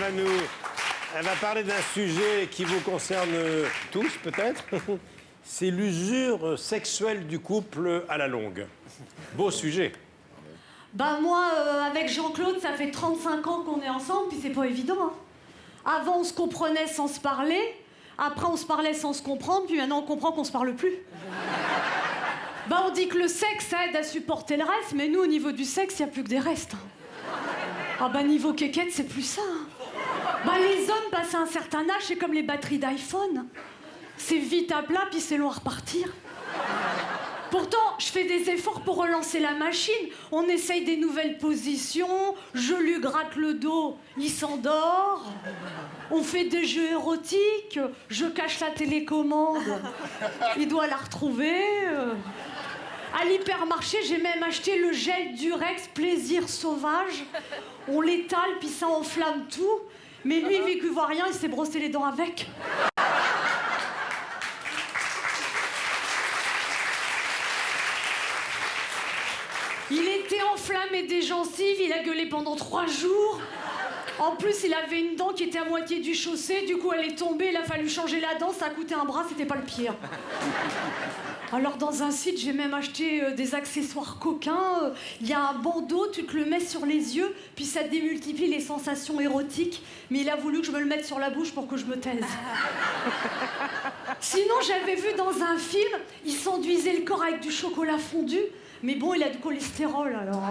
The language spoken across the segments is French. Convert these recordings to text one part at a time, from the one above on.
à nous. Elle va parler d'un sujet qui vous concerne tous, peut-être. C'est l'usure sexuelle du couple à la longue. Beau sujet. Bah moi, avec Jean-Claude, ça fait 35 ans qu'on est ensemble, puis c'est pas évident. Hein. Avant, on se comprenait sans se parler. Après, on se parlait sans se comprendre, puis maintenant, on comprend qu'on se parle plus. Bah on dit que le sexe, ça aide à supporter le reste, mais nous, au niveau du sexe, il n'y a plus que des restes. Hein. Ah bah niveau quéquette, c'est plus ça. Hein. Bah les hommes, passent à un certain âge, c'est comme les batteries d'iPhone. C'est vite à plat, puis c'est long à repartir. Pourtant, je fais des efforts pour relancer la machine. On essaye des nouvelles positions, je lui gratte le dos, il s'endort. On fait des jeux érotiques, je cache la télécommande, il doit la retrouver. À l'hypermarché, j'ai même acheté le gel Durex Plaisir Sauvage. On l'étale, puis ça enflamme tout. Mais lui, vu qu'il voit rien, il s'est brossé les dents avec. Il était enflammé des gencives, il a gueulé pendant 3 jours. En plus, il avait une dent qui était à moitié du chaussé, du coup elle est tombée, il a fallu changer la dent, ça a coûté un bras, c'était pas le pire. Alors dans un site, j'ai même acheté des accessoires coquins. Il y a un bandeau, tu te le mets sur les yeux, puis ça démultiplie les sensations érotiques. Mais il a voulu que je me le mette sur la bouche pour que je me taise. Sinon, j'avais vu dans un film, il s'enduisait le corps avec du chocolat fondu. Mais bon, il a du cholestérol, alors...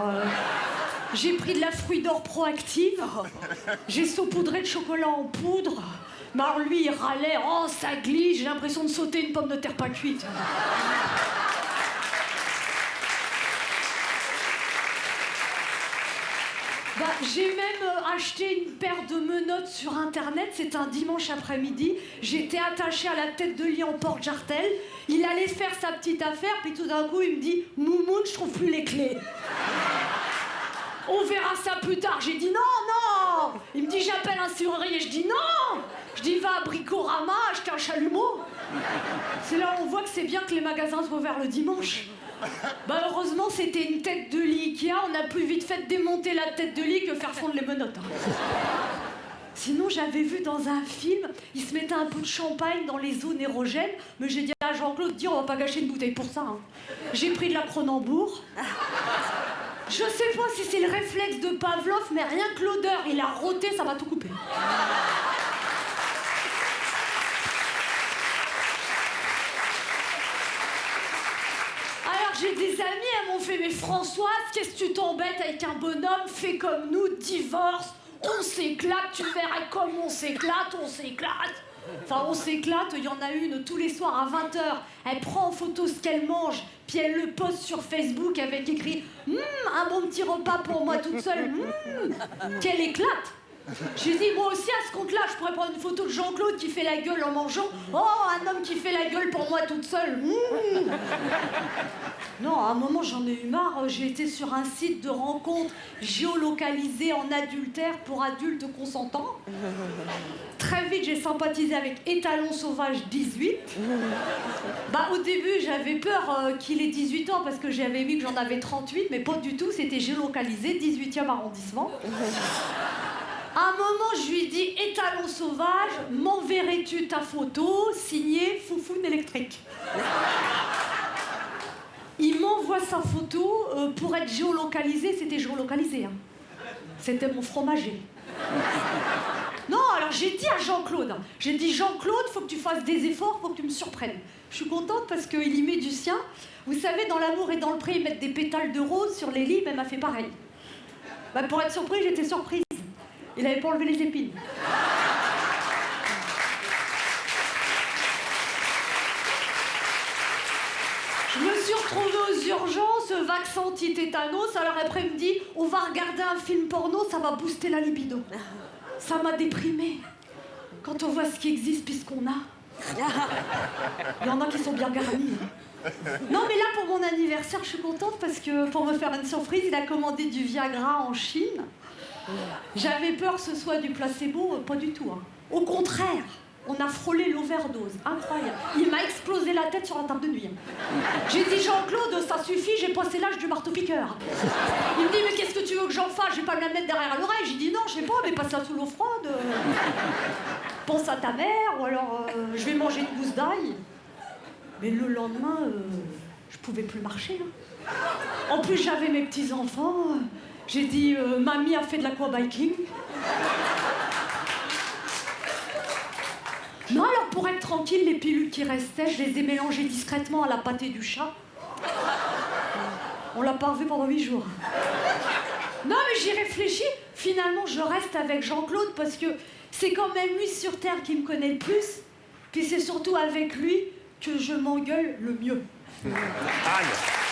J'ai pris de la fruit d'or proactive. J'ai saupoudré de chocolat en poudre. Mais alors lui, il râlait. Oh, ça glisse, j'ai l'impression de sauter une pomme de terre pas cuite. Bah, j'ai même acheté une paire de menottes sur Internet. C'était un dimanche après-midi. J'étais attachée à la tête de lit en porte-jartel. Il allait faire sa petite affaire, puis tout d'un coup, il me dit « Moumoun, je trouve plus les clés. » On verra ça plus tard. J'ai dit « Non, non !» Il me dit « J'appelle un serrurier. » Je dis « Non !» Je dis « Va à Bricorama, acheter un chalumeau. » C'est là où on voit que c'est bien que les magasins soient ouverts le dimanche. Bah heureusement, c'était une tête de lit Ikea. On a pu vite fait démonter la tête de lit que faire fondre les menottes. Sinon, j'avais vu dans un film, il se mettait un peu de champagne dans les zones érogènes, mais j'ai dit à Jean-Claude, dis, on va pas gâcher une bouteille pour ça. Hein. J'ai pris de la Cronenbourg. Je sais pas si c'est le réflexe de Pavlov, mais rien que l'odeur, il a roté, ça m'a tout coupé. Alors j'ai des amis, elles m'ont fait, mais Françoise, qu'est-ce que tu t'embêtes avec un bonhomme, fais comme nous, divorce. On s'éclate, tu verrais comme on s'éclate, on s'éclate. Enfin, on s'éclate, il y en a une tous les soirs à 20h. Elle prend en photo ce qu'elle mange, puis elle le poste sur Facebook avec écrit « un bon petit repas pour moi toute seule, qu'elle éclate !» J'ai dit, moi aussi, à ce compte-là, je pourrais prendre une photo de Jean-Claude qui fait la gueule en mangeant. Oh, un homme qui fait la gueule pour moi toute seule. Non, à un moment, j'en ai eu marre. J'ai été sur un site de rencontre géolocalisé en adultère pour adultes consentants. Très vite, j'ai sympathisé avec Étalon Sauvage 18. Bah, au début, j'avais peur qu'il ait 18 ans parce que j'avais vu que j'en avais 38, mais pas du tout. C'était géolocalisé, 18e arrondissement. À un moment, je lui dis « Étalon Sauvage, m'enverrais-tu ta photo signée Foufoune électrique ?» Il m'envoie sa photo. Pour être géolocalisé, c'était géolocalisé. Hein. C'était mon fromager. Non, alors j'ai dit à Jean-Claude, j'ai dit « Jean-Claude, faut que tu fasses des efforts, faut que tu me surprennes. » Je suis contente parce qu'il y met du sien. Vous savez, dans L'amour et dans le pré, ils mettent des pétales de rose sur les lits, mais elle m'a fait pareil. Bah, pour être surprise, j'étais surprise. Il avait pas enlevé les épines. Je me suis retrouvée aux urgences, vaccin anti-tétanos. Alors après, il me dit, on va regarder un film porno, ça va booster la libido. Ça m'a déprimée. Quand on voit ce qui existe puis ce qu'on a. Il y en a qui sont bien garnis. Non, mais là, pour mon anniversaire, je suis contente parce que pour me faire une surprise, il a commandé du Viagra en Chine. J'avais peur que ce soit du placebo, pas du tout. Hein. Au contraire, On a frôlé l'overdose. Incroyable. Il m'a explosé la tête sur la table de nuit. J'ai dit, Jean-Claude, ça suffit, j'ai passé l'âge du marteau-piqueur. Il me dit, mais qu'est-ce que tu veux que j'en fasse? Je vais pas me la mettre derrière l'oreille. J'ai dit, non, je sais pas, mais passe-la sous l'eau froide. Pense à ta mère, ou alors je vais manger une gousse d'ail. Mais le lendemain, je pouvais plus marcher. Hein. En plus, j'avais mes petits-enfants. J'ai dit, mamie a fait de l'aquabiking. Non, alors pour être tranquille, les pilules qui restaient, je les ai mélangées discrètement à la pâtée du chat. On l'a pas revu pendant 8 jours. Non, mais j'y réfléchis. Finalement, je reste avec Jean-Claude parce que c'est quand même lui sur Terre qui me connaît le plus. Puis c'est surtout avec lui que je m'engueule le mieux. Anne.